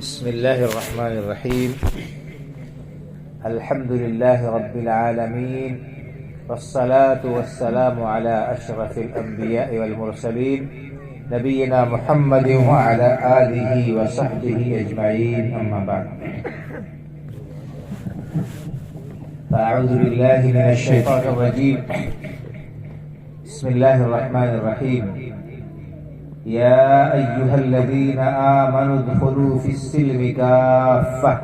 بسم الله الرحمن الرحيم. الحمد لله رب العالمين، والصلاة والسلام على أشرف الأنبياء والمرسلين نبينا محمد وعلى آله وصحبه أجمعين، أما بعد. فأعوذ بالله من الشيطان الرجيم. بسم الله الرحمن الرحيم. يا أيها الذين آمنوا ادخلوا في السلم كافة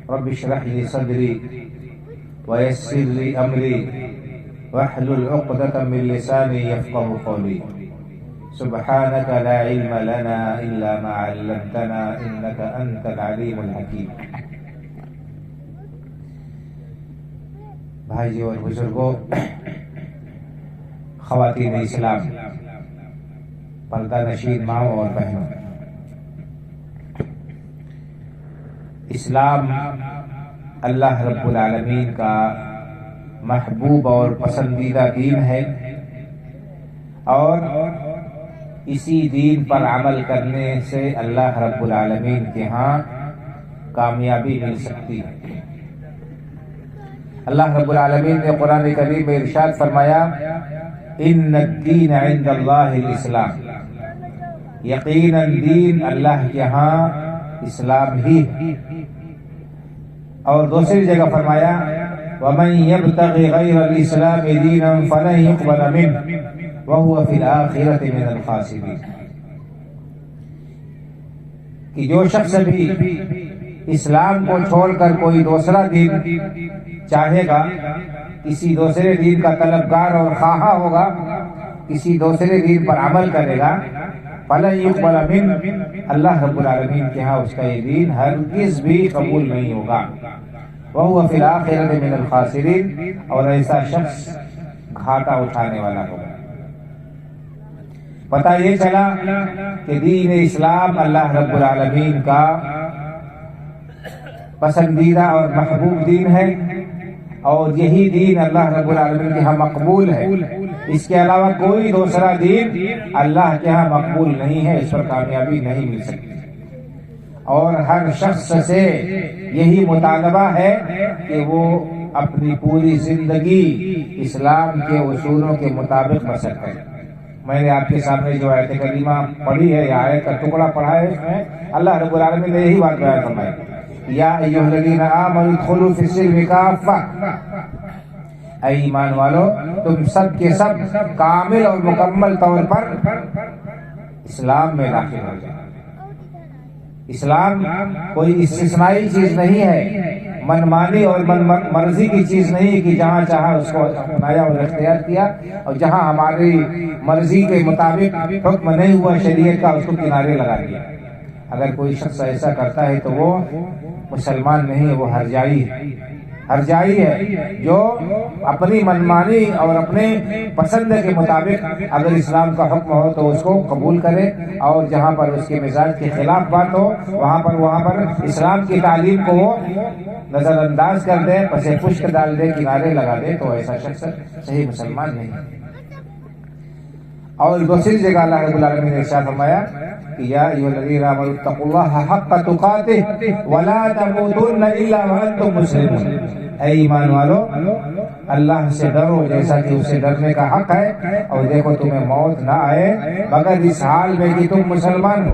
رب اشرح لي صدري ويسر لي أمري واحلل عقدة من لساني يفقه قولي. سبحانك لا علم لنا إلا ما علمتنا إنك أنت العليم الحكيم. بھائیو اور بزرگوں، خواتین اسلام، پردہ نشین ماں اور بہنوں، اسلام اللہ رب العالمین کا محبوب اور پسندیدہ دین ہے، اور اسی دین پر عمل کرنے سے اللہ رب العالمین کے ہاں کامیابی مل سکتی ہے۔ اللہ رب العالمین نے قرآن کریم میں ارشاد فرمایا، ان الدین عند اللہ الاسلام، یقیناً دین اللہ کے ہاں اسلام ہی ہے۔ اور دوسری جگہ فرمایا، ومن یبتغ غیر الاسلام دینا فلن يقبل منه وهو في الآخرة من الخاسرین، کہ جو شخص بھی اسلام کو چھوڑ کر کوئی دوسرا دین چاہے گا، کسی دوسرے دین کا طلبگار اور خواہاں ہوگا، کسی دوسرے دین پر عمل کرے گا، فَلَن يُقْبَلَ مِنْهُ، اللہ رب العالمین کے ہاں اس کا یہ دین ہرگز بھی قبول نہیں ہوگا۔ وَهُوَ فِي الْآخِرَةِ مِنَ الْخَاسِرِينَ، اور ایسا شخص گھاٹا اٹھانے والا ہوگا۔ پتہ یہ چلا کہ دین اسلام اللہ رب العالمین کا پسندیدہ اور محبوب دین ہے، اور یہی دین اللہ رب العالمین کے ہاں مقبول ہے۔ اس کے علاوہ کوئی دوسرا دین اللہ کے ہاں مقبول نہیں ہے، اس پر کامیابی نہیں مل سکتی۔ اور ہر شخص سے یہی مطالبہ ہے کہ وہ اپنی پوری زندگی اسلام کے اصولوں کے مطابق بسر کرے۔ میں نے آپ کے سامنے جو آیت کریمہ پڑھی ہے، یا آیت کا ٹکڑا پڑھا ہے، اس میں اللہ رب العالمین نے یہی بات بیان فرمائی، یا ایھا الذین آمنوا ادخلوا فی السلم کافہ، اے ایمان والو تم سب کے سب کامل اور مکمل طور پر اسلام میں داخل ہو جائے۔ اسلام کوئی استثنائی چیز نہیں ہے، منمانی اور مرضی کی چیز نہیں کہ جہاں چاہا اس کو اپنایا اور اختیار کیا، اور جہاں ہماری مرضی کے مطابق حکم نہیں ہوا شریعت کا، اس کو کنارے لگا دیا۔ اگر کوئی شخص ایسا کرتا ہے تو وہ مسلمان نہیں ہے، وہ ہرجائی ہے۔ ہرجائی ہے جو اپنی منمانی اور اپنے پسند کے مطابق اگر اسلام کا حکم ہو تو اس کو قبول کرے، اور جہاں پر اس کے مزاج کے خلاف بات ہو وہاں پر اسلام کی تعلیم کو وہ نظر انداز کر دے، پس پشت ڈال دے، کنارے لگا دے، تو ایسا شخص صحیح مسلمان نہیں۔ اور دوسری جگہ اللہ رب العالمین نے ارشاد فرمایا کہ یا ایھا الذین آمنوا اتقوا اللہ حق تقاتہ ولا تموتن الا وانتم مسلمون، اے ایمان والو اللہ سے ڈرو جیسا کہ اسے ڈرنے کا حق ہے، اور دیکھو تمہیں موت نہ آئے مگر اس حال میں کہ تم مسلمان ہو۔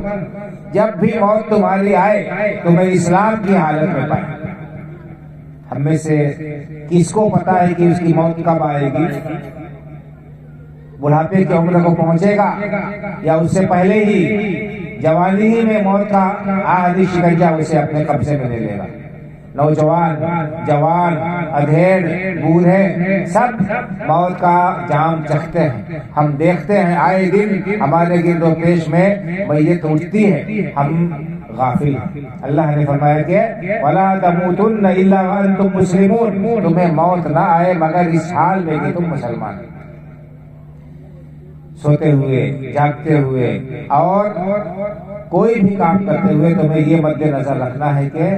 جب بھی موت تمہاری آئے تمہیں اسلام کی حالت میں پائے۔ ہم میں سے کس کو پتا ہے کہ اس کی موت کب آئے گی؟ بڑھاپے کی عمر کو پہنچے گا، یا اس سے پہلے ہی جوانی ہی میں موت کا آدھی شکنجہ اسے اپنے قبضے میں لے لے گا؟ نوجوان، جوان، ادھیڑ، بوڑھے سب موت کا جام چکھتے ہیں۔ ہم دیکھتے ہیں آئے دن ہمارے گرد و پیش میں میت اٹھتی ہے، ہم غافل ہیں۔ اللہ نے فرمایا کہ وَلَا تَمُوتُنَّ إِلَّا وَأَنْتُمْ مُسْلِمُونَ، تمہیں موت نہ آئے مگر اس حال میں کہ تم مسلمان ہو۔ سوتے ہوئے، جاگتے ہوئے، اور کوئی بھی کام کرتے ہوئے تمہیں یہ مد نظر رکھنا ہے کہ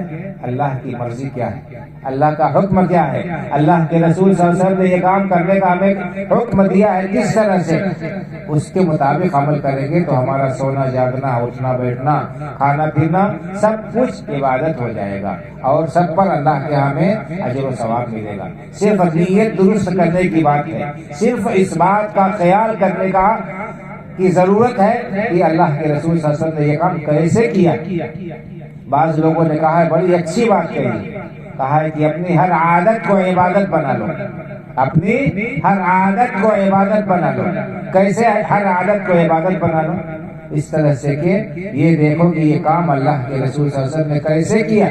اللہ کی مرضی کیا ہے، اللہ کا حکم کیا ہے، اللہ کے رسول صلی اللہ علیہ وسلم نے یہ کام کرنے کا ہمیں حکم دیا ہے، کس طرح سے اس کے مطابق عمل کریں گے تو ہمارا سونا جاگنا، اٹھنا بیٹھنا، کھانا پینا سب کچھ عبادت ہو جائے گا اور سب پر اللہ کے ہمیں اجر و ثواب ملے گا۔ صرف نیت درست کرنے کی بات ہے، صرف اس بات کا خیال کرنے کی ضرورت ہے کہ اللہ کے رسول صلی اللہ علیہ وسلم نے یہ کام کیسے کیا۔ بعض لوگوں نے کہا ہے بڑی اچھی بات کہی، کہا ہے کہ اپنی ہر عادت کو عبادت بنا لو، اپنی ہر عادت کو عبادت بنا لو۔ کیسے ہر عادت کو عبادت بنا لو؟ اس طرح سے کہ یہ دیکھو کہ یہ کام اللہ کے رسول صلی اللہ علیہ وسلم نے کیسے کیا،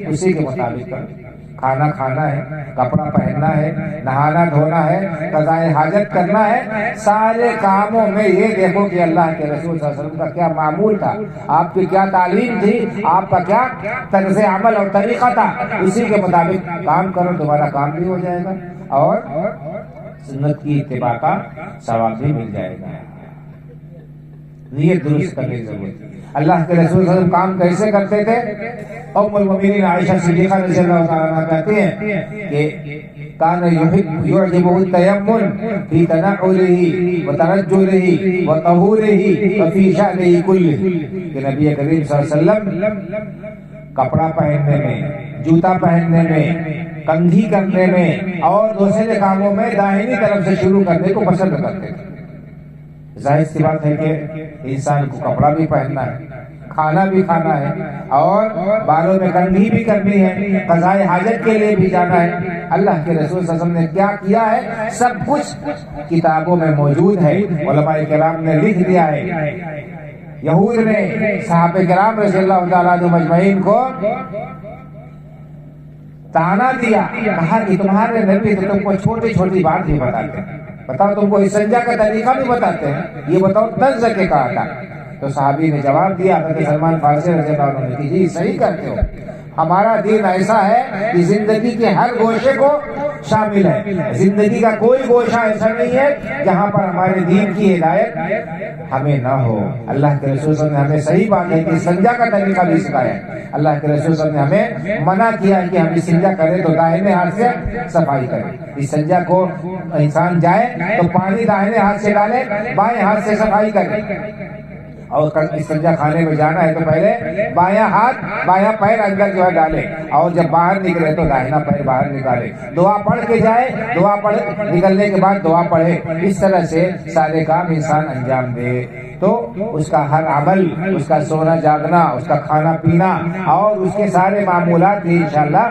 اسی کے مطابق کرو۔ کھانا کھانا ہے، کپڑا پہننا ہے، نہانا دھونا ہے، قضاء حاجت کرنا ہے، سارے کاموں میں یہ دیکھو کہ اللہ کے رسول صلی اللہ علیہ وسلم کا کیا معمول تھا، آپ کی کیا تعلیم تھی، آپ کا کیا طرز عمل اور طریقہ تھا، اسی کے مطابق کام کرو، تمہارا کام بھی ہو جائے گا اور سنت کی اتباع کا ثواب بھی مل جائے گا۔ نیت درست کرنے کی ضرورت ہے۔ اللہ کے رسول صلی اللہ علیہ وسلم کام کیسے کرتے تھے؟ ام المؤمنین عائشہ صدیقہ رضی اللہ تعالیٰ عنہا کہتے ہیں کہ کان یعجبہ التیمم فی تنعلہ وترجلہ وطہورہ وفی شأنہ کلہ، کہ نبی کریم صلی اللہ علیہ وسلم کپڑا پہننے میں، جوتا پہننے میں، کنگھی کرنے میں اور دوسرے کاموں میں داہنی طرف سے شروع کرنے کو پسند کرتے تھے۔ ظاہر سی بات ہے کہ انسان کو کپڑا بھی پہننا ہے، کھانا بھی کھانا ہے اور بالوں میں کنگھی بھی کرنی ہے، قضاء حاجت کے لیے بھی جانا ہے۔ اللہ کے رسول صلی اللہ علیہ وسلم نے کیا کیا ہے سب کچھ کتابوں میں موجود ہے، علماء کرام نے لکھ دیا ہے۔ یہود نے صحابہ کرام رضی اللہ تعالیٰ عنہ مجمعین کو تانا دیا، کہا کہ تمہارے نبی تو تم کو چھوٹی چھوٹی بات بھی بتاتے ہیں، بتاؤ تم کو استنجا کا طریقہ بھی بتاتے ہیں، یہ بتاؤ طرز کے کہا تھا۔ تو صحابی نے جواب دیا کہ سلمان فارسی رضی اللہ عنہ نے، جی صحیح کرتے ہو، ہمارا دین ایسا ہے کہ زندگی کے ہر گوشے کو شامل ہے، زندگی کا کوئی گوشہ ایسا نہیں ہے جہاں پر ہمارے دین کی ہدایت ہمیں نہ ہو۔ اللہ کے رسول صلی اللہ علیہ وسلم نے ہمیں صحیح بات ہے کہ استنجا کا طریقہ بھی سکھایا ہے۔ اللہ کے رسول صلی اللہ علیہ وسلم نے ہمیں منع کیا کہ ہم استنجا کریں تو داہنے ہاتھ سے صفائی کریں۔ استنجا کو انسان جائے تو پانی داہنے ہاتھ سے ڈالے، بائیں ہاتھ سے صفائی کرے، اور استنجا خانے میں جانا ہے تو پہلے بایاں ہاتھ بایاں پیر اندر جو ہے ڈالے، اور جب باہر نکلے تو داہنا پیر باہر نکالے، دعا پڑھ کے جائے، دعا پڑھ نکلنے کے بعد دعا پڑھے۔ اس طرح سے سارے کام انسان انجام دے تو اس کا ہر عمل، اس کا سونا جاگنا، اس کا کھانا پینا اور اس کے سارے معمولات بھی انشاءاللہ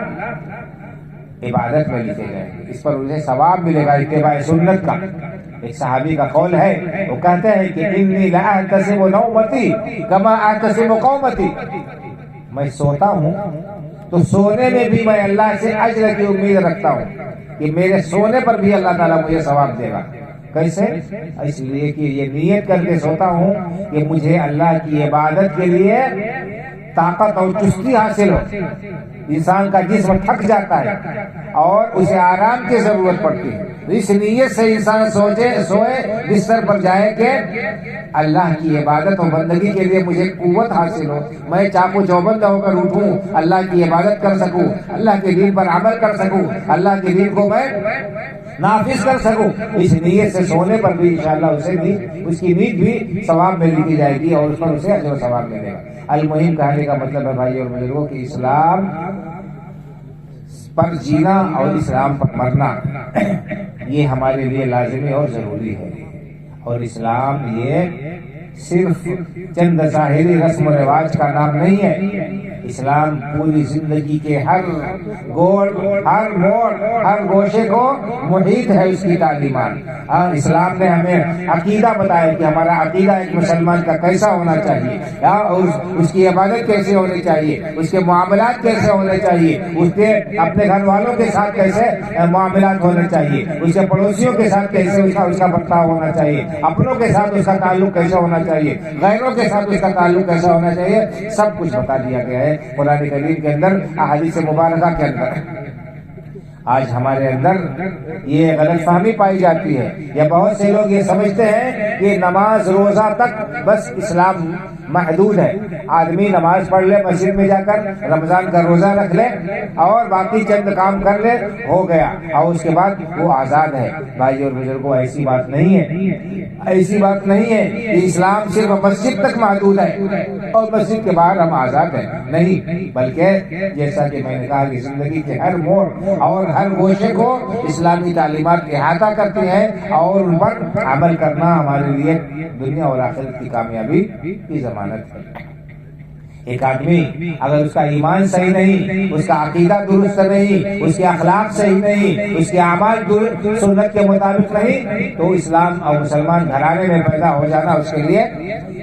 عبادت میں لکھے جائیں گے، اس پر انہیں ثواب ملے گا اتباع سنت کا۔ ایک صحابی کا قول ہے، وہ کہتے ہیں کہ انی لاحتسب نومتی کما احتسب قومتی، میں سوتا ہوں تو سونے میں بھی میں اللہ سے اجر کی امید رکھتا ہوں کہ میرے سونے پر بھی اللہ تعالیٰ مجھے ثواب دے گا۔ کیسے؟ اس لیے کہ یہ نیت کر کے سوتا ہوں کہ مجھے اللہ کی عبادت کے لیے طاقت اور چستی حاصل ہو۔ انسان کا جسم تھک جاتا ہے اور اسے آرام کی ضرورت پڑتی ہے، اس نیت سے انسان سوئے بستر پر جائے کہ اللہ کی عبادت اور بندگی کے لیے مجھے قوت حاصل ہو، میں چاقو چوبند ہو کر اٹھوں، اللہ کی عبادت کر سکوں، اللہ کے دین پر عمل کر سکوں، اللہ کے دین کو میں نافذ کر سکوں۔ اس نیت سے سونے پر بھی انشاءاللہ اسے بھی اس کی نیت بھی ثواب میں لکھی جائے گی اور اس پر اسے اجر و ثواب ملے گا۔ المہم کہنے کا مطلب ہے بھائی اور بزرگوں کہ اسلام پر جینا اور اسلام پر مرنا یہ ہمارے لیے لازمی اور ضروری ہے، اور اسلام یہ صرف چند ظاہری رسم و رواج کا نام نہیں ہے، اسلام پوری زندگی کے ہر گوڑ، ہر موڑ، ہر گوشے کو محیط ہے اس کی تعلیمات۔ اسلام نے ہمیں عقیدہ بتایا کہ ہمارا عقیدہ ایک مسلمان کا کیسا ہونا چاہیے، اس کی عبادت کیسے ہونی چاہیے، اس کے معاملات کیسے ہونے چاہیے، اس کے اپنے گھر والوں کے ساتھ کیسے معاملات ہونے چاہیے، اس کے پڑوسیوں کے ساتھ کیسے اس کا برتاؤ ہونا چاہیے، اپنوں کے ساتھ اس کا تعلق کیسے ہونا چاہیے، غیروں کے ساتھ اس کا تعلق کیسا ہونا چاہیے، سب کچھ بتا دیا گیا ہے قرآن کریم کے اندر، احادیث مبارکہ کے اندر۔ آج ہمارے اندر یہ غلط فہمی پائی جاتی ہے، یا بہت سے لوگ یہ سمجھتے ہیں کہ نماز روزہ تک بس اسلام محدود ہے. آدمی نماز پڑھ لے مسجد میں جا کر, رمضان کا روزہ رکھ لے اور باقی چند کام کر لے, ہو گیا, اور اس کے بعد وہ آزاد ہے. بھائی اور بزرگوں, ایسی بات نہیں ہے, ایسی بات نہیں ہے کہ اسلام صرف مسجد تک محدود ہے اور مسجد کے باہر ہم آزاد ہیں. نہیں, بلکہ جیسا کہ میں نے کہا کہ زندگی کے ہر موڑ اور ہر گوشے کو اسلامی تعلیمات احاطہ کرتی ہیں, اور ان پر عمل کرنا ہمارے لیے دنیا اور آخرت کی کامیابی کی ضمانت ہے. ایک آدمی اگر اس کا ایمان صحیح نہیں, اس کا عقیدہ درست نہیں, اس کے اخلاق صحیح نہیں, اس کے اعمال سنت کے مطابق نہیں, تو اسلام اور مسلمان گھرانے میں پیدا ہو جانا اس کے لیے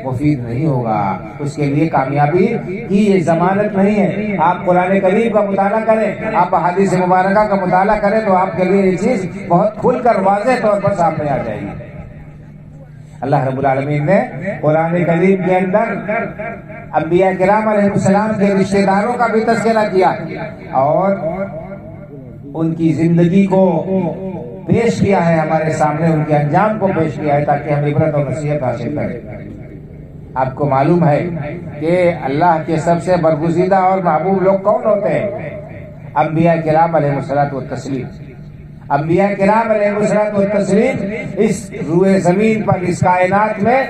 مفید نہیں ہوگا, اس کے لیے کامیابی کی یہ ضمانت نہیں ہے. آپ قرآن کریم کا مطالعہ کریں, آپ حدیث مبارکہ کا مطالعہ کریں, تو آپ کے لیے یہ چیز بہت کھل کر واضح طور پر سامنے آ جائے گی. اللہ رب العالمین نے قرآن کریم کے اندر انبیاء کرام علیہ السلام کے رشتہ داروں کا بھی تذکرہ کیا اور ان کی زندگی کو پیش کیا ہے ہمارے سامنے, ان کے انجام کو پیش کیا ہے تاکہ ہم عبرت اور نصیحت حاصل کریں. آپ کو معلوم ہے کہ اللہ کے سب سے برگزیدہ اور محبوب لوگ کون ہوتے ہیں؟ انبیاء کرام علیہ الصلوۃ والتسلیم. انبیاء کرام علیہ الصلوۃ والتسلیم اس روئے زمین پر, اس کائنات میں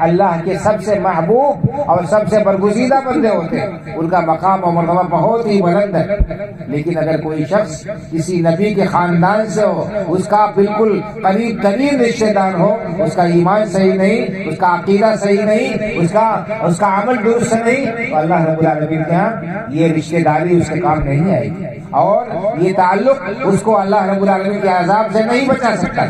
اللہ کے سب سے محبوب اور سب سے برگزیدہ بندے ہوتے ہیں. ان کا مقام اور مرتبہ بہت ہی بلند ہے. لیکن اگر کوئی شخص کسی نبی کے خاندان سے ہو, اس کا بالکل قریب ترین رشتہ دار ہو, اس کا ایمان صحیح نہیں, اس کا عقیدہ صحیح نہیں, اس کا عمل درست نہیں, تو اللہ رب العالمین کے ہاں یہ رشتہ داری اس کے کام نہیں آئے گی, اور یہ تعلق اس کو اللہ رب العالمین کے عذاب سے نہیں بچا سکتا.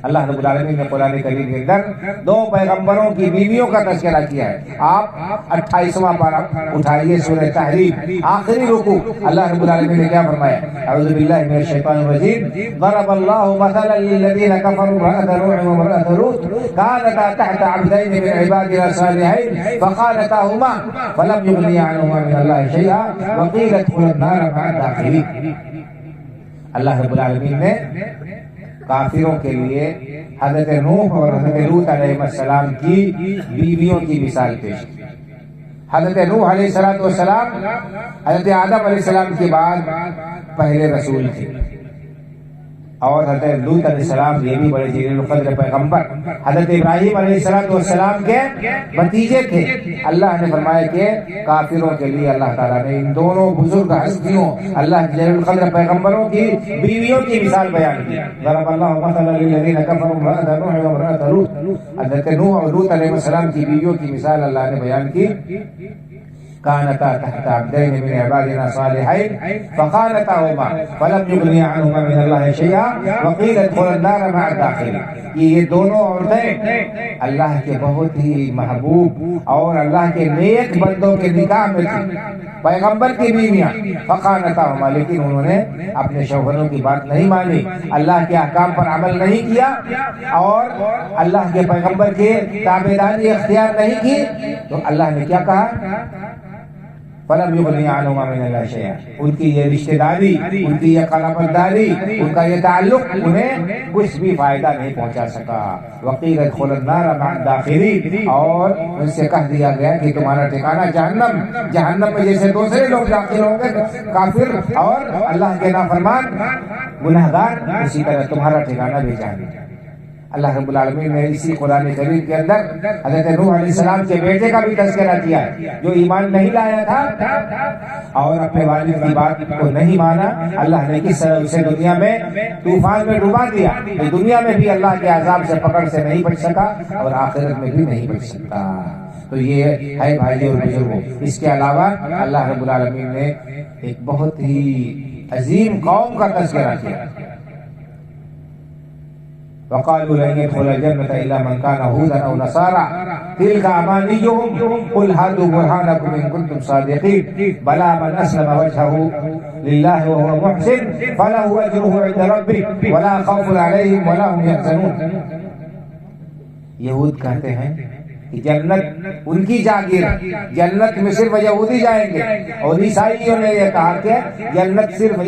اللہ رب العالمین نے قرآن کریم کے اندر 2 پیغمبروں کی بیویوں کا تذکرہ کیا ہے. آپ 28واں پارہ اٹھائیے, سورہ تحریم, آخری رکوع. اللہ رب العالمین نے کیا فرمایا؟ اعوذ باللہ من الشیطان الرجیم. ضرب اللہ مثلا للذین کفروا امرأة نوح وامرأة لوط كانتا تحت عبدین من عبادنا صالحین فخانتاہما فلم یغنیا عنہما من اللہ شیئا وقیل ادخلا النار مع الداخلین. اللہ رب العالمین نے کافروں کے لیے حضرت نوح اور حضرت لوط علیہ السلام کی بیویوں کی مثال پیش کی. حضرت نوح علیہ السلام حضرت آدم علیہ السلام کے بعد پہلے رسول تھے, اور حضرت لوط علیہ السلام یہ بھی بڑے جلیل القدر پیغمبر حضرت ابراہیم علیہ السلام کے بھتیجے تھے. اللہ نے فرمایا کہ کافروں کے لیے اللہ تعالیٰ نے ان دونوں بزرگ ہستیوں, اللہ جلیل القدر پیغمبروں کی بیویوں کی مثال بیان کی. ضرب اللہ مثلا للذین کفروا امرأة نوح وامرأة لوط. حضرت نوح اور لوط علیہ السلام کی بیویوں کی مثال اللہ نے بیان کی. كانتا تحت عبدين من عبادنا صالحين فخانتاهما فلم يغنيا عنهما من الله شيئا وقيل ادخلا النار مع الداخلين. یہ دونوں عورتیں اللہ کے بہت ہی محبوب اور اللہ کے نیک بندوں کے نکاح میں تھی, پیغمبر کی بیویاں. فخانتاهما, لیکن انہوں نے اپنے شوہروں کی بات نہیں مانی, اللہ کے احکام پر عمل نہیں کیا, اور اللہ کے پیغمبر کے تابعداری اختیار نہیں کی, تو اللہ نے کیا کہا؟ فلم یغنی عنہما من اللہ شیئا. ان کی یہ رشتہ داری, ان کی یہ قرابت داری, ان کا یہ تعلق انہیں کچھ بھی فائدہ نہیں پہنچا سکا. وقیل ادخلا النار مع الداخلین, اور ان سے کہہ دیا گیا کہ تمہارا ٹھکانہ جہنم. جہنم میں جیسے دوسرے لوگ داخل ہوں گے کافر اور اللہ کے نافرمان گنہگار, اسی طرح تمہارا ٹھکانہ بھی جہنم. اللہ رب العالمین نے اسی قرآن کریم کے اندر حضرت نوح علیہ السلام کے بیٹے کا بھی تذکرہ کیا ہے, جو ایمان نہیں لایا تھا اور اپنے والد کی بات کو نہیں مانا. اللہ نے کس طرح اسے دنیا میں طوفان میں ڈبا دیا, دنیا میں بھی اللہ کے عذاب سے پکڑ سے نہیں بچ سکا اور آخرت میں بھی نہیں بچ سکتا. تو یہ ہے بھائی اور بزرگوں. اس کے علاوہ اللہ رب العالمین نے ایک بہت ہی عظیم قوم کا تذکرہ کیا. وقالوا لن يدخل الجنة إلا من كان هودا أو نصارى تلك أمانيهم قل هاتوا برهانكم إن كنتم صادقين بلى من أسلم وجهه لله وهو محسن فله أجره عند ربه ولا خوف عليهم ولا هم يحزنون. یہود کہتے ہیں کہ جنت ان کی جاگیر ہے, جنت میں صرف یہودی جائیں گے, اور عیسائیوں نے یہ کہا کہ جنت صرف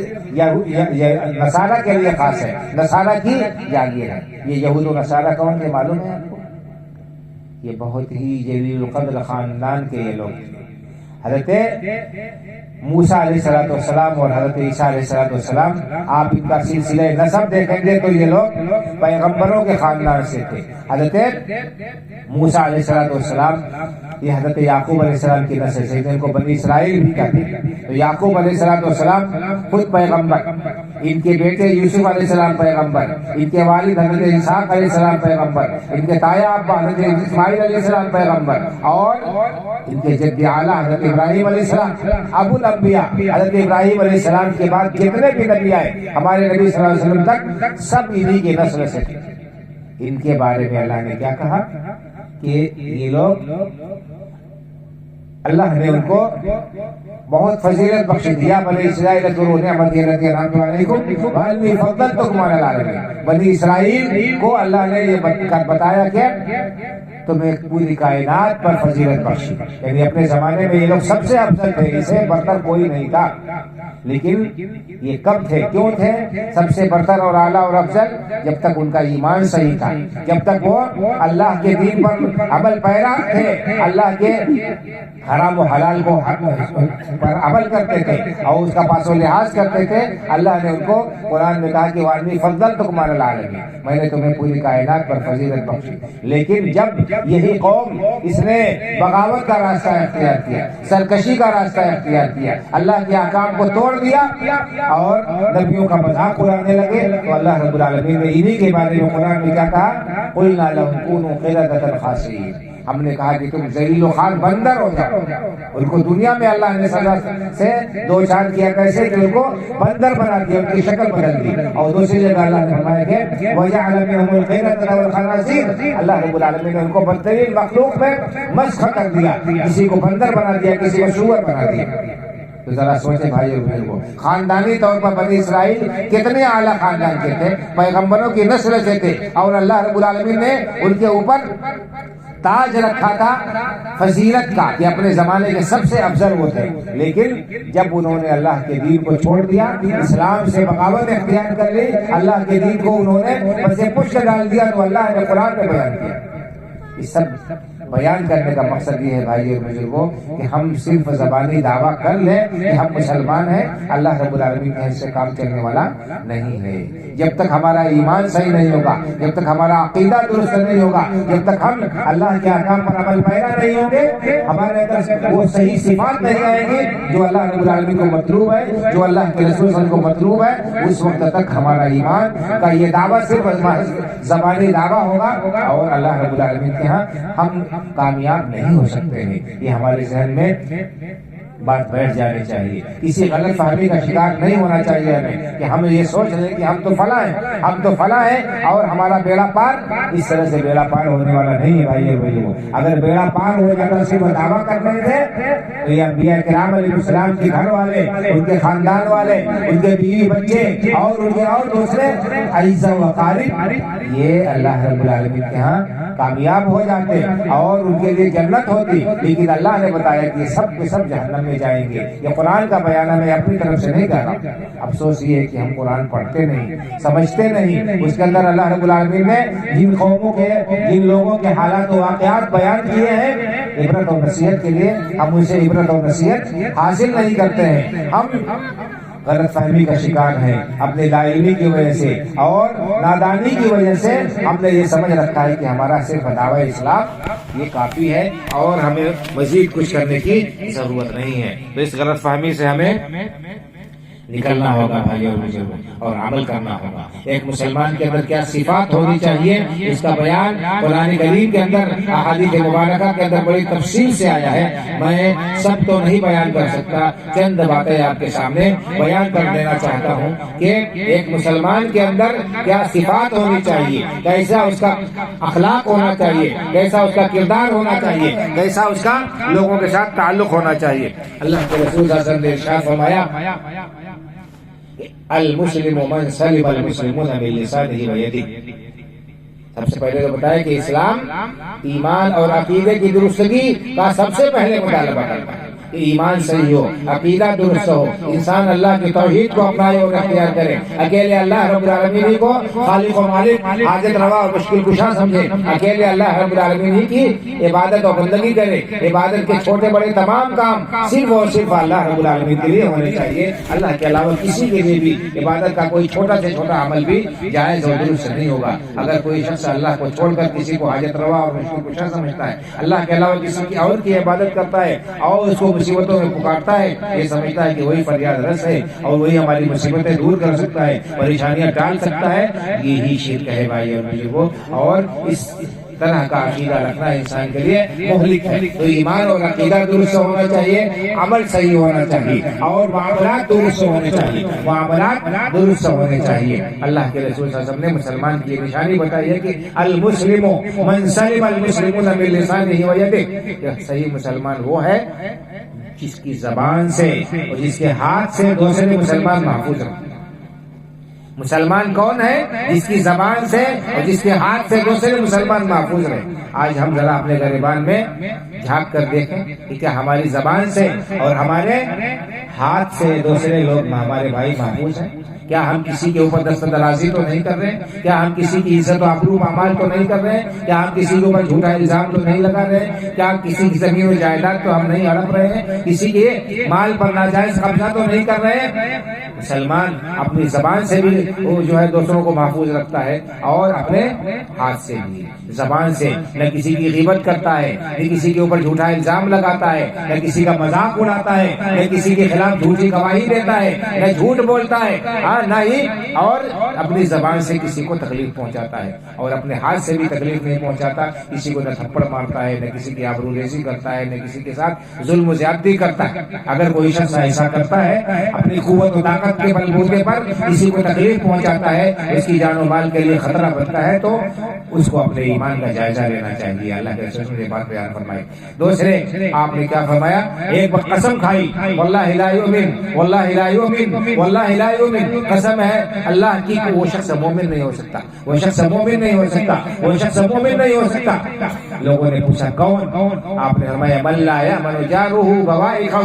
نصارہ کے لیے خاص ہے, نصارہ کی جاگیر ہے. یہ یہود و نصارہ کون کے معلوم ہے آپ کو؟ یہ بہت ہی جلیل القدر خاندان کے یہ لوگ. حضرت موسیٰ علیہ السلام اور حضرت عیسیٰ علیہ السلام، آپ ان کا سلسلہ نسب دیکھیں گے تو یہ لوگ پیغمبروں کے خاندان سے تھے. حضرت موسیٰ علیہ السلام یہ حضرت یعقوب علیہ السلام کی نسل سے، ان کو بنی اسرائیل بھی کہتے ہیں. تو یعقوب علیہ السلام خود پیغمبر، ان کے بیٹے یوسف علیہ السلام پیغمبر، ان کے والد حضرت اسحاق علیہ السلام پیغمبر، ان کے تایا ابا حضرت اسماعیل علیہ السلام پیغمبر، اور ان کے جد اعلیٰ حضرت ابراہیم علیہ السلام ابو الانبیاء. حضرت ابراہیم علیہ السلام کے بعد جتنے بھی نبی آئے ہمارے نبی صلی اللہ علیہ وسلم تک، سب انہی کی نسل سے تھے. ان کے بارے میں اللہ نے کیا کہا کہ یہ لوگ، اللہ نے ان کو بہت فضیلت بخش دیا. بنی اسرائیل اذکروا نعمتی التی انعمت علیکم وانی فضلتکم علی العالمین. بنی اسرائیل کو اللہ نے یہ بتایا کہ تمہیں پوری کائنات پر فضیلت بخشی، یعنی اپنے زمانے میں یہ لوگ سب سے افضل تھے، اسے برتر کوئی نہیں تھا. لیکن یہ کب تھے، کیوں تھے سب سے برتر اور اعلیٰ اور افضل؟ جب تک ان کا ایمان صحیح تھا، جب تک وہ اللہ کے دین پر عمل پیرا تھے، اللہ کے حرام و حلال کو پر عمل کرتے تھے اور اس کا پاس و لحاظ کرتے تھے. اللہ نے ان کو قرآن میں کہا کہ وانی فضلتکم علی العالمین، میں نے تمہیں پوری کائنات پر فضیلت بخشی. لیکن جب یہی قوم اس نے بغاوت کا راستہ اختیار کیا، سرکشی کا راستہ اختیار کیا، اللہ کے احکام کو توڑ دیا اور نبیوں کا مذاق اڑانے لگے، تو اللہ رب العالمین نے انہی کے بارے میں قرآن میں کیا کہا؟ قلنا لهم كونوا قردة خاسئین. ہم نے کہا کہ تم ذلیل و خوار بندر ہو جاؤ. ان کو دنیا میں اللہ نے سزا سے دو چار کیا، کیسے کہ ان کو بندر بنا دیا، ان کی شکل بدل دی. اور دوسری جگہ اللہ نے فرمایا کہ وَجَعَلَ مِنْهُمُ الْقِرَدَةَ وَالْخَنَازِيرَ. اللہ رب العالمین نے ان کو بدترین مخلوق میں مسخ کر دیا، کسی کو بندر بنا دیا، کسی کو سور بنا دیا. تو ذرا سوچیں بھائی اور بہنوں، خاندانی طور پر بنی اسرائیل کتنے اعلیٰ خاندان کے تھے، پیغمبروں کی نسل سے تھے، اور اللہ رب العالمین نے ان کے اوپر تاج رکھا تھا فضیلت کا کہ اپنے زمانے کے سب سے افضل وہ تھے. لیکن جب انہوں نے اللہ کے دین کو چھوڑ دیا، اسلام سے بغاوت اختیار کر لی، اللہ کے دین کو انہوں نے پس پشت ڈال دیا، تو اللہ نے قرآن میں بیان کیا. اس سب بیان کرنے کا مقصد یہ ہے بھائی اور بزرگوں کہ ہم صرف زبانی دعویٰ کر لیں کہ ہم مسلمان ہیں، اللہ رب العالمین کے سے کام چلنے والا نہیں ہے. جب تک ہمارا ایمان صحیح نہیں ہوگا، جب تک ہمارا عقیدہ درست نہیں ہوگا، جب تک ہم اللہ کے احکام پر عمل پیرا نہیں ہوں گے، ہمارے اندر وہ صحیح صفات نہیں آئیں گی جو اللہ رب العالمین کو مطلوب ہے، جو اللہ کے رسول صلی اللہ علیہ وسلم کو مطلوب ہے، اس وقت تک ہمارا ایمان کا یہ دعویٰ صرف زبانی دعویٰ ہوگا اور اللہ رب العالمین کے ہاں ہم کامیاب نہیں ہو سکتے ہیں. یہ ہمارے ذہن میں بات بیٹھ جانی چاہیے. کسی غلط فہمی کا شکار نہیں ہونا چاہیے ہمیں کہ ہم یہ سوچ لیں کہ ہم تو فلاں ہیں، ہم تو فلاں ہیں اور ہمارا بیڑا پار. اس طرح سے بیڑا پار ہونے والا نہیں ہے بھائی اور بھائیوں. اگر بیڑا پار ہو جاتا صرف دعویٰ کرنے سے، تو یہ انبیاء کرام علیہ السلام کے گھر والے، ان کے خاندان والے، ان کے بیوی بچے اور ان کے اور دوسرے اعزاء و اقارب، یہ اللہ رب العالمین کے ہاں کامیاب ہو جاتے اور ان کے لیے جنت ہوتی. لیکن اللہ نے بتایا کہ سب کے سب جہنم میں جائیں گے. یہ قرآن کا بیان ہے، میں اپنی طرف سے نہیں کہہ رہا. افسوس یہ ہے کہ ہم قرآن پڑھتے نہیں، سمجھتے نہیں. اس کے اندر اللہ رب العالمین نے جن قوموں کے، جن لوگوں کے حالات و واقعات بیان کیے ہیں عبرت اور نصیحت کے لیے، ہم ان سے عبرت اور نصیحت حاصل نہیں کرتے ہیں. ہم غلط فہمی کا شکار ہیں اپنے لا علمی کی وجہ سے اور نادانی کی وجہ سے. ہم نے یہ سمجھ رکھا ہے کہ ہمارا صرف دعوی اسلام یہ کافی ہے اور ہمیں مزید کچھ کرنے کی ضرورت نہیں ہے. تو اس غلط فہمی سے ہمیں نکلنا ہوگا بھائی اور بزرگوں اور عمل کرنا ہوگا. ایک مسلمان کے اندر کیا صفات ہونی چاہیے، اس کا بیان قرآن کریم کے اندر، احادیث مبارکہ کے اندر بڑی تفصیل سے آیا ہے. میں سب تو نہیں بیان کر سکتا، چند باتیں آپ کے سامنے بیان کر دینا چاہتا ہوں کہ ایک مسلمان کے اندر کیا صفات ہونی چاہیے، کیسا اس کا اخلاق ہونا چاہیے، کیسا اس کا کردار ہونا چاہیے، کیسا اس کا لوگوں کے ساتھ تعلق ہونا چاہیے. اللہ کے رسول صلی اللہ علیہ وسلم نے ارشاد فرمایا المسلم من سلم المسلمون من لسانه ويده. سب سے پہلے تو بتایا کہ اسلام ایمان اور عقیدے کی درستگی کا سب سے پہلے مطالبہ کرتا ہے. کہ ایمان صحیح ہو، عقیدہ درست ہو، انسان اللہ کی توحید کو اپنائے اور اختیار کرے، اکیلے اللہ رب العالمین کو خالق و مالک، حاجت روا اور مشکل کشا سمجھے، اکیلے اللہ رب العالمین کی عبادت اور بندگی کرے، عبادت کے چھوٹے بڑے تمام کام صرف اور صرف اللہ رب العالمین کے لیے ہونے چاہیے، اللہ کے علاوہ کسی کے لیے بھی عبادت کا کوئی چھوٹا سے چھوٹا عمل بھی جائز اور درست نہیں ہوگا۔ اگر کوئی شخص اللہ کو چھوڑ کر کسی کو حاجت روا اور مشکل کشا سمجھتا ہے، اللہ کے علاوہ کسی کی اور کی عبادت کرتا ہے اور اس کو مصیبتوں میں پکارتا ہے، یہ سمجھتا ہے کہ وہی فریاد رس ہے اور وہی ہماری مصیبتیں دور کر سکتا ہے، پریشانیاں ٹال سکتا ہے، یہی شرک ہے بھائی اور بزرگوں، اور اس طرح کا عقیدہ رکھنا انسان کے لیے مہلک ہے۔ تو ایمان اور عقیدہ درست ہونا چاہیے، عمل صحیح ہونا چاہیے اور معاملات درست ہونے چاہیے، معاملات درست ہونے چاہیے۔ اللہ کے رسول صلی اللہ علیہ وسلم نے مسلمان کی نشانی بتائی ہے کہ المسلم من سلم المسلمون من لسانه ويده، صحیح مسلمان وہ ہے جس کی زبان سے اور جس کے ہاتھ سے دوسرے مسلمان محفوظ رہے۔ مسلمان کون ہے؟ جس کی زبان سے اور جس کے ہاتھ سے دوسرے مسلمان محفوظ رہے۔ آج ہم ذرا اپنے گریبان میں جھانک کر دیکھیں کہ کیا ہماری زبان سے اور ہمارے ہاتھ سے دوسرے لوگ ہمارے بھائی محفوظ ہیں؟ کیا ہم کسی کے اوپر دست درازی تو نہیں کر رہے؟ کیا ہم کسی کی عزت و آبرو پامال تو نہیں کر رہے؟ کیا ہم کسی کے اوپر جھوٹا الزام تو نہیں لگا رہے؟ کیا کسی کی زمین و جائیداد تو ہم نہیں ہڑپ رہے ہیں؟ کسی کے مال پر ناجائز قبضہ تو نہیں کر رہے؟ مسلمان اپنی زبان سے بھی وہ جو ہے دوسروں کو محفوظ رکھتا ہے اور اپنے ہاتھ سے بھی، زبان سے نہ کسی کی غیبت کرتا ہے، نہ کسی کے اوپر جھوٹا الزام لگاتا ہے، نہ کسی کا مذاق اڑاتا ہے، نہ کسی کے خلاف جھوٹی گواہی دیتا ہے، نہ جھوٹ بولتا ہے، نہ ہی اور اپنی زبان سے کسی کو تکلیف پہنچاتا ہے اور اپنے ہاتھ سے بھی تکلیف نہیں پہنچاتا، کسی کو نہ تھپڑ مارتا ہے، نہ کسی کی آبرو ریزی کرتا ہے، نہ کسی کے ساتھ ظلم و زیادتی کرتا ہے۔ اگر کوئی شخص ایسا کرتا ہے، اپنی قوت و طاقت کے بل بوتے پر کسی کو تکلیف پہنچاتا ہے، اس کی جان و مال کے لیے خطرہ بنتا ہے، تو اس کو اپنے ایمان کا جائزہ لینا چاہیے۔ اللہ کے رسول نے بات بیان فرمائی۔ دوسرے آپ نے کیا فرمایا؟ ایک وقت قسم کھائی، واللہ لا یؤمن، واللہ لا یؤمن، واللہ لا یؤمن، قسم ہے اللہ کی کہ وہ شخص مومن نہیں ہو سکتا، وہ شخص مومن نہیں ہو سکتا، وہ شخص مومن نہیں ہو سکتا۔ لوگوں نے پوچھا کون؟ آپ نے فرمایا من لا یأمن جارہ بوائقہ،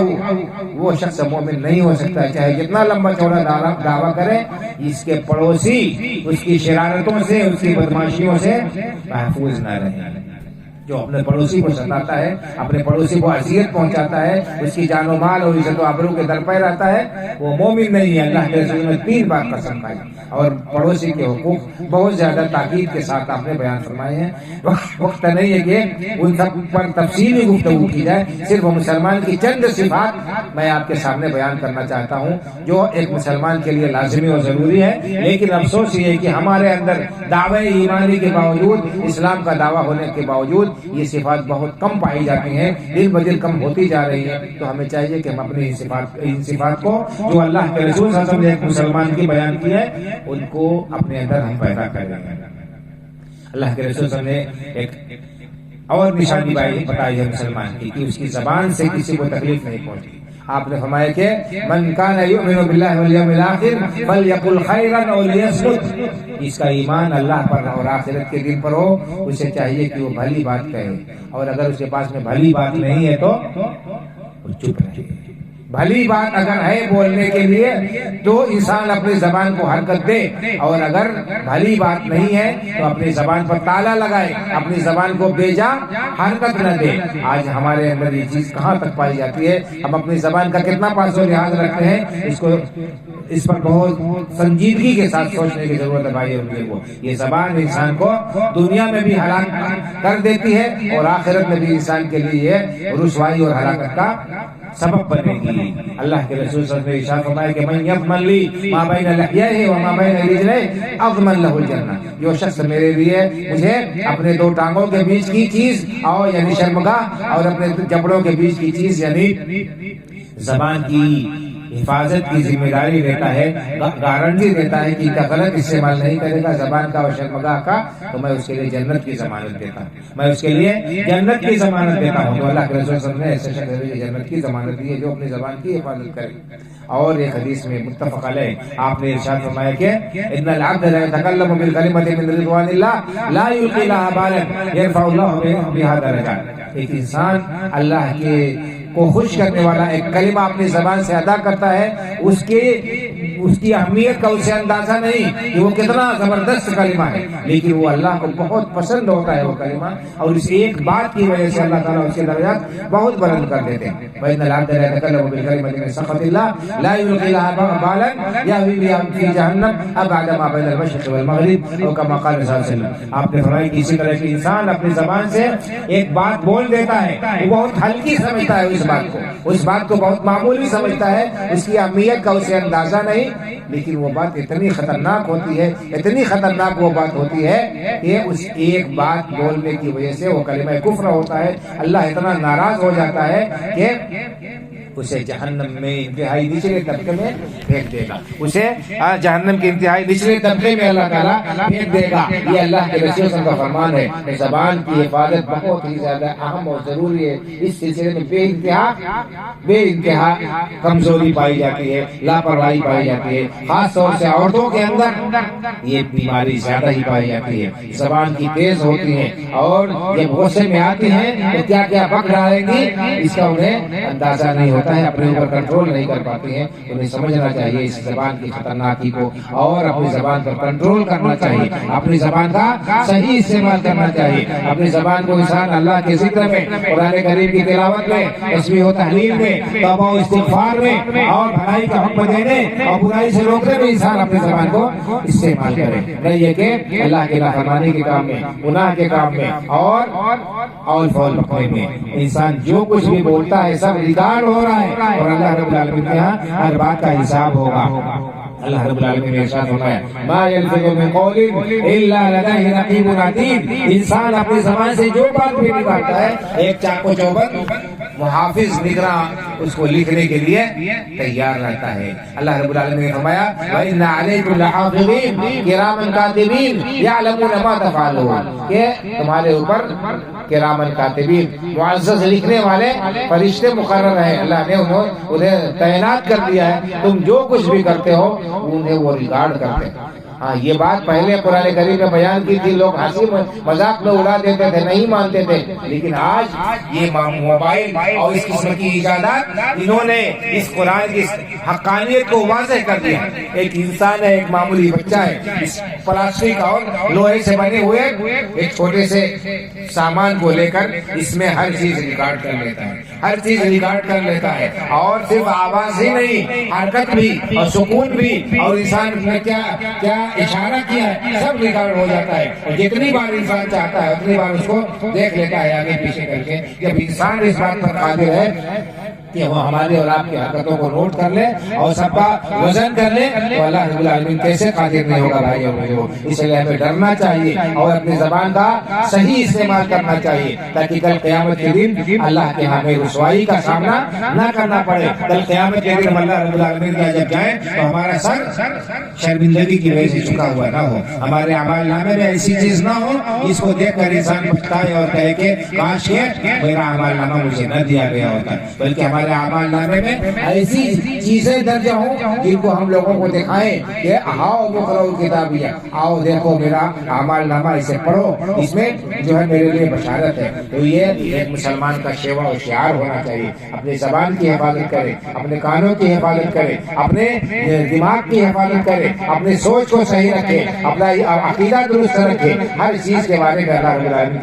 وہ شخص مومن نہیں ہو سکتا چاہے جتنا لمبا چوڑا دعویٰ کرے، اس کے پڑوسی اس کی شرارتوں سے، اس کی بدماشیوں سے محفوظ نہ رہے۔ جو اپنے پڑوسی کو ستاتا ہے، اپنے پڑوسی کو اذیت پہنچاتا ہے، اس کی جان و مال اور عزت و آبرو کے در پہ رہتا ہے، وہ مومن نہیں ہے۔ اللہ کے رسول نے 3 بار قسم کھائی اور پڑوسی کے حقوق بہت زیادہ تاکید کے ساتھ آپ نے بیان فرمائے ہیں۔ وقت نہیں ہے کہ ان سب پر تفصیلی گفتگو کی جائے، صرف مسلمان کی چند صفات میں آپ کے سامنے بیان کرنا چاہتا ہوں جو ایک مسلمان کے لیے لازمی اور ضروری ہے۔ لیکن افسوس یہ ہے کہ ہمارے اندر دعوی ایمانی کے باوجود، اسلام کا دعویٰ ہونے کے باوجود یہ صفات بہت کم پائی جاتی ہیں، دن بدن کم ہوتی جا رہی ہیں۔ تو ہمیں چاہیے کہ ہم اپنی ان صفات کو جو اللہ کے رسول صلی اللہ علیہ وسلم نے ایک مسلمان کی بیان کی ہے، ان کو اپنے اندر ہم پیدا کریں۔ اللہ کے رسول صلی اللہ علیہ وسلم نے ایک اور نشانی بتائی ہے مسلمان کی کہ اس کی زبان سے کسی کو تکلیف نہیں پہنچی۔ آپ نے فرمایا کہ من کان یؤمن باللہ والیوم الآخر فلیقل خیرا او لیصمت، جس کا ایمان اللہ پر اور آخرت کے دن پر ہو، اسے چاہیے کہ وہ بھلی بات کہے، اور اگر اس کے پاس میں بھلی بات نہیں ہے تو وہ چپ رہے۔ بھلی بات اگر ہے بولنے کے لیے تو انسان اپنی زبان کو حرکت دے، اور اگر بھلی بات نہیں ہے تو اپنی زبان پر تالا لگائے، اپنی زبان کو بے جا حرکت نہ دے۔ آج ہمارے اندر یہ چیز کہاں تک پائی جاتی ہے؟ ہم اپنی زبان کا کتنا پاس و لحاظ رکھتے ہیں، اس پر بہت سنجیدگی کے ساتھ سوچنے کی ضرورت ہے بھائی اور بزرگوں۔ یہ زبان انسان کو دنیا میں بھی ہلاک کر دیتی ہے اور آخرت میں بھی انسان کے لیے رسوائی اور ہلاکت کا سبب بنے گی۔ اللہ کے رسول صلی اللہ علیہ وسلم نے ارشاد فرمایا کہ من یضمن لی ما بین لحییہ وما بین رجلیہ اضمن لہ الجنہ، جو شخص میرے لیے مجھے اپنے 2 ٹانگوں کے بیچ کی چیز اور یعنی شرمگاہ اور اپنے جبڑوں کے بیچ کی چیز یعنی زبان کی حفاظت کی ذمہ داری لیتا ہے، گارنٹی دیتا ہے کہ غلط استعمال نہیں کرے گا زبان کا اور شرمگاہ کا، تو میں اس کے لیے جنت کی ضمانت دیتا ہوں، میں اس کے لیے جنت کی ضمانت دیتا ہوں۔ تو اللہ کے رسول صلی اللہ علیہ وسلم نے ایسے شخص کے لیے جنت کی ضمانت دی ہے جو اپنی زبان کی حفاظت کرے۔ اور ایک حدیث میں متفق علیہ آپ نے ارشاد فرمایا کہ ان العبد لا يتكلم بالكلمة من رضوان الله لا يلقي لها بالا يرفع الله بها درجات، ایک انسان اللہ کے کو خوش کرنے والا ایک کلمہ اپنی زبان سے ادا کرتا ہے، اس کی اہمیت کا اسے اندازہ نہیں کہ وہ کتنا زبردست کلمہ ہے، لیکن وہ اللہ کو بہت پسند ہوتا ہے وہ کلمہ، اور اس ایک بات کی وجہ سے اللہ تعالیٰ اس کے درجات بہت بلند کر دیتے ہیں۔ وَإِنَّ الْعَبْدَ لَيَتَكَلَّمُ بِالْكَلِمَةِ مِنْ سَخَطِ اللَّهِ لَا يُلْقِي لَهَا بَالًا يَهْوِي بِهَا فِي جَهَنَّمَ أَبْعَدَ مَا بَيْنَ الْمَشْرِقِ وَالْمَغْرِبِ أَوْ كَمَا قَالَ صلی اللہ علیہ وسلم۔ آپ نے فرمایا کہ اسی طرح کہ انسان اپنی زبان سے ایک بات بول دیتا ہے، وہ بہت ہلکی سمجھتا ہے اس بات کو بہت معمولی سمجھتا ہے، اس کی اہمیت کا اسے اندازہ نہیں، لیکن وہ بات اتنی خطرناک ہوتی ہے، اتنی خطرناک وہ بات ہوتی ہے کہ اس ایک بات بولنے کی وجہ سے وہ کلمہ کفر ہوتا ہے، اللہ اتنا ناراض ہو جاتا ہے کہ اسے جہنم میں انتہائی نچلے طبقے میں پھینک دے گا، اسے جہنم کے انتہائی نچلے طبقے میں اللہ تعالیٰ پھینک دے گا۔ یہ اللہ کے رسول صلی اللہ علیہ وسلم کا فرمان ہے۔ زبان کی حفاظت بہت ہی زیادہ اہم اور ضروری ہے، اس سلسلے میں بے انتہا کمزوری پائی جاتی ہے، لاپرواہی پائی جاتی ہے، خاص طور سے عورتوں کے اندر یہ بیماری زیادہ ہی پائی جاتی ہے۔ زبان کی تیز ہوتی ہیں اور جب غصے میں آتی ہیں تو کیا کیا بک ڈالیں گی اس کا انہیں اندازہ نہیں ہوتا ہے، اپنے اوپر کنٹرول نہیں کر پاتی ہیں۔ انہیں سمجھنا چاہیے اس زبان کی خطرناکی کو اور اپنی زبان پر کنٹرول کرنا چاہیے، اپنی زبان کا صحیح استعمال کرنا چاہیے۔ اپنی زبان کو انسان اللہ کے ذکر میں، قرآن کریم کی تلاوت میں، تسبیح و تحلیل میں، توبہ و استغفار میں اور بھلائی کا حکم دینے اور برائی سے روکنے میں انسان اپنی زبان کو استعمال کرے، نہیں یہ کہ اللہ کے نافرمانی کے کام میں، گناہ کے کام میں اور فول بکوئی میں انسان جو کچھ بھی بولتا ہے سب ریکارڈ ہو رہا ہے اور اللہ رب العالمین کے ہاں ہر بات کا حساب ہوگا۔ اللہ رب العالمین نے ارشاد فرمایا ما یلفظ من قول الا لدیہ رقیب عتید، انسان اپنی زبان سے جو بات بھی نکالتا ہے ایک چاق و چوبند محافظ نگراں اس کو لکھنے کے لیے تیار رہتا ہے۔ اللہ رب العالمین نے فرمایا وَإِنَّ عَلَيْكُمْ لَحَافِظِينَ كِرَامًا كَاتِبِينَ يَعْلَمُونَ مَا تَفْعَلُونَ، کہ تمہارے اوپر کرامن کاتبین معزز لکھنے والے فرشتے مقرر ہیں، اللہ نے انہیں تعینات کر دیا ہے، تم جو کچھ بھی کرتے ہو انہیں وہ ریکارڈ کرتے ہیں۔ ہاں یہ بات پہلے قرآن کریم میں بیان کی تھی، لوگ ہنسی مذاق میں اڑا دیتے تھے، نہیں مانتے تھے، لیکن آج یہ موبائل اور اس قسم کی ایجادات انہوں نے اس قرآن کی حقانیت کو واضح کر دیا۔ ایک انسان ہے، ایک معمولی بچہ ہے، اس پلاسٹک اور لوہے سے بنے ہوئے ایک چھوٹے سے سامان کو لے کر اس میں ہر چیز ریکارڈ کر لیتا ہے، ہر چیز ریکارڈ کر لیتا ہے، اور صرف آواز ہی نہیں، حرکت بھی اور سکون بھی، اور انسان نے کیا اشارہ کیا ہے سب ریکارڈ ہو جاتا ہے، اور جتنی بار انسان چاہتا ہے اتنی بار اس کو دیکھ لیتا ہے آگے پیچھے کر کے۔ جب انسان اس بات پر قادر ہے کہ وہ ہمارے اور آپ کی حرکتوں کو نوٹ کر لے اور سب کا وزن کر لے تو اللہ رب العالمین کیسے قادر نہیں ہوگا بھائی اور بھائیو۔ اس لیے ہمیں ڈرنا چاہیے اور اپنی زبان کا صحیح استعمال کرنا چاہیے تاکہ کل قیامت کے دن اللہ کے ہاں ہمیں رسوائی کا سامنا نہ کرنا پڑے۔ کل قیامت کے دن اللہ رب العالمین کا جب جائیں تو ہمارا سر شرمندگی کی وجہ سے جھکا ہوا نہ ہو، ہمارے اعمال نامے میں ایسی چیز نہ ہو اس کو دیکھ کر انسان پچھتائے اور کہے کہ کاش کہ میرا اعمال نامہ مجھے نہ دیا گیا ہوتا، بلکہ ہمارے اعمال نامے میں ایسی چیزیں درج ہوں جن کو ہم لوگوں کو دکھائیں کہ آؤ مقرؤ کتابیہ، آؤ دیکھو میرا اعمال نامہ، اسے پڑھو، اس میں جو ہے میرے لیے بشارت ہے۔ تو یہ ایک مسلمان کا شیوا و شعار ہونا چاہیے، اپنی زبان کی حفاظت کرے، اپنے کانوں کی حفاظت کرے، اپنے دماغ کی حفاظت کرے، اپنی سوچ کو صحیح رکھے، اپنا عقیدہ درست رکھے، ہر چیز کے بارے میں اللہ رب العالمین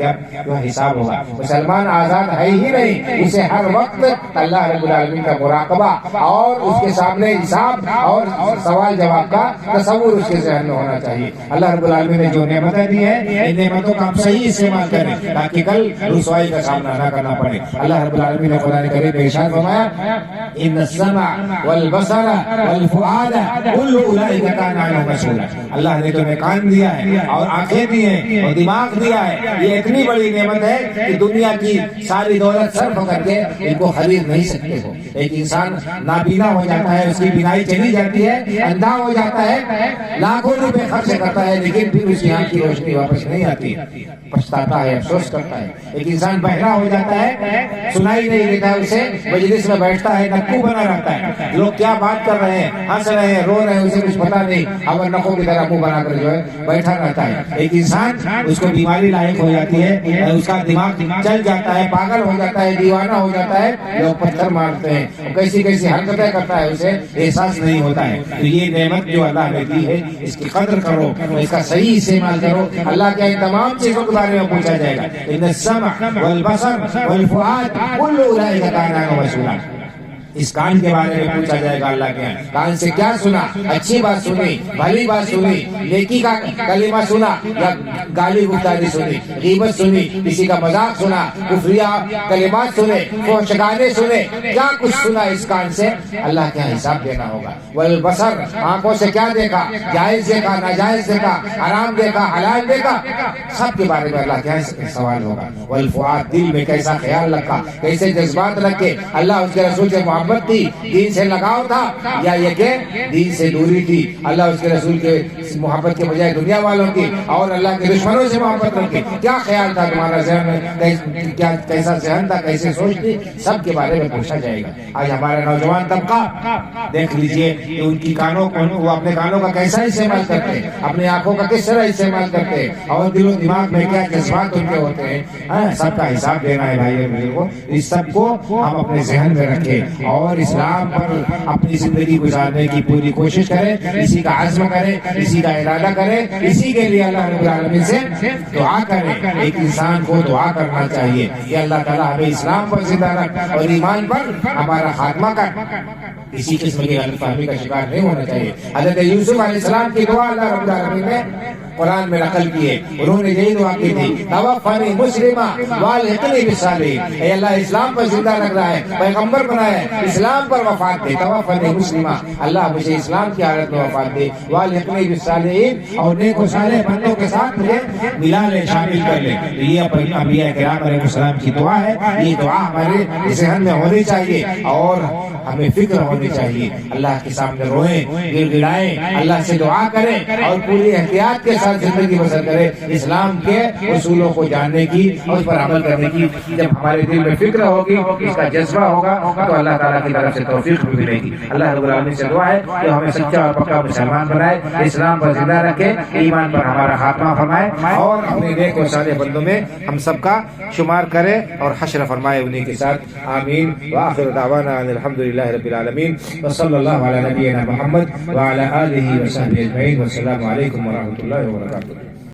کا حساب ہوگا۔ مسلمان آزاد ہے ہی نہیں، اسے ہر وقت اللہ رب العالمین کا مراقبہ اور اس کے سامنے حساب اور سوال جواب کا تصور اس کے ذہن میں ہونا چاہیے۔ اللہ رب العالمین نے جو نعمتیں دی ہیں ان نعمتوں کا ہم صحیح استعمال کریں تاکہ کل رسوائی کا سامنا نہ کرنا پڑے۔ اللہ رب العالمین نے قرآن کریم میں ارشاد فرمایا ان السمع والبصر والفؤاد كل اولئک کان عنہ مسئولا، اللہ نے تمہیں کان دیا ہے اور آنکھیں دی ہیں اور دماغ دیا ہے، یہ اتنی بڑی نعمت ہے کہ دنیا کی ساری دولت صرف کر کے ان کو خرید نہیں سکتے ہو۔ ایک انسان نابینا ہو جاتا ہے، اس کی بینائی چلی جاتی ہے، اندھا ہو جاتا ہے، لاکھوں روپے خرچ کرتا ہے لیکن پھر اس کی آنکھ کی روشنی واپس نہیں آتی، پچھتاتا ہے، افسوس کرتا ہے۔ ایک انسان بہرا ہو جاتا ہے، سنائی نہیں دیتا ہے اسے، مجلس میں بیٹھتا ہے نکو بنا رہتا ہے، لوگ کیا بات کر رہے ہیں، ہنس رہے ہیں، رو رہے ہیں، اسے کچھ پتا نہیں، اور نقوں کی طرح منہ بنا کر جو ہے بیٹھا رہتا ہے. ایک انسان اس کو بیماری لاحق ہو جاتی ہے، اس کا دماغ چل جاتا ہے، پاگل ہو جاتا ہے، دیوانہ ہو جاتا ہے، لوگ پتھر مارتے ہیں، کیسی کیسی حرکتیں کرتا ہے، اسے احساس نہیں ہوتا ہے. تو یہ نعمت جو اللہ نے دی ہے اس کی قدر کرو، اس کا صحیح استعمال کرو. اللہ کے ان تمام چیزوں کے بارے میں پوچھا جائے گا. ان السمع والبصر والفؤاد كل اولئک کان عنہ مسئولا. اس کان کے بارے میں پوچھا جائے گا اللہ کے یہاں. کان سے کیا سنا؟ اچھی بات سنی، بھلی بات سنی، نیکی کا کلمہ سنا یا گالی گفتاری سنی، غیبت سنی، کسی کا مذاق سنا، کفریہ کلمات سنے، فحش گانے سنے، کیا کچھ سنا اس کان سے اللہ کے یہاں حساب دینا ہوگا. والبصر آنکھوں سے کیا دیکھا؟ جائز دیکھا، ناجائز دیکھا، حرام دیکھا، حلال دیکھا، سب کے بارے میں اللہ کے یہاں سوال ہوگا. والفؤاد دل میں کیسا خیال رکھا، کیسے جذبات رکھے، اللہ اس کے رسول سے محبت تھی، دین سے لگاؤ تھا، یا یہ کہ دین سے دوری تھی، اللہ اس کے رسول کے محبت کے بجائے دنیا والوں کی اور اللہ کے دشمنوں سے محبت رکھی. کیا خیال تھا تمہارا ذہن میں، کیسا ذہن تھا، کیسے سوچ تھی، سب کے بارے میں پوچھا جائے گا. آج ہمارا نوجوان طبقہ دیکھ لیجئے کہ ان کی کانوں کو، وہ اپنے کانوں کا کیسا استعمال کرتے ہیں، اپنی آنکھوں کا کس طرح استعمال کرتے ہیں، اور دل و دماغ میں کیا جذبات ان کے ہوتے ہیں. سب کا حساب دینا ہے بھائی بزرگوں. اس سب کو ہم اپنے ذہن میں رکھیں اور اسلام پر اپنی زندگی گزارنے کی پوری کوشش کریں، اسی کا عزم کریں، اسی کا ارادہ کریں، اسی کے لیے اللہ رب العالمین سے دعا کریں. ایک انسان کو دعا کرنا چاہیے کہ اللہ تعالیٰ ہمیں اسلام پر زندہ رکھ اور ایمان پر ہمارا خاتمہ کر. اسی قسم کی غلط فہمی کا شکار نہیں ہونا چاہیے. حضرت یوسف علیہ السلام کی دعا اللہ رب العالمین نے قرآن میں نقل کی ہے. انہوں نے یہی دعا کی تھی، توفنی مسلمہ والحقنی بالصالحین. اے اللہ اسلام پر زندہ رکھ رہا ہے، پیغمبر بنایا ہے، اسلام پر وفات دے. توفنی مسلمہ، اللہ مجھے اسلام کی حالت میں وفات دے. والحقنی بالصالحین، اور نیک و صالح بندوں کے ساتھ مجھے ملا لے، شامل کر لے. یہ انبیاء کرام علیہ السلام کی دعا ہے. یہ دعا ہمارے ذہن میں ہونی چاہیے اور ہمیں فکر ہونی چاہیے. اللہ کے سامنے روئیں، گر گڑائیں، اللہ سے دعا کریں اور پوری احتیاط کے ساتھ زندگی بسر کریں. اسلام کے اصولوں کو جاننے کی اور اس پر عمل کرنے کی جب ہمارے دل میں فکر ہوگی، اس کا جذبہ ہوگا تو اللہ تعالیٰ کی طرف سے توفیق بھی ملے گی. اللہ رب العالمین سے دعا ہے کہ ہمیں سچا اور پکا مسلمان بنائے، اسلام پر زندہ رکھے، ایمان پر ہمارا خاتمہ فرمائے اور اپنے نیک و صالح بندوں میں ہم سب کا شمار کرے اور حشر فرمائے انہیں کے ساتھ. آمین. وآخر دعوانا ان الحمدللہ رب العالمین وصلی اللہ علی نبینا محمد وعلی آلہ وصحبہ اجمعین. والسلام علیکم ورحمۃ اللہ وبرکاتہ.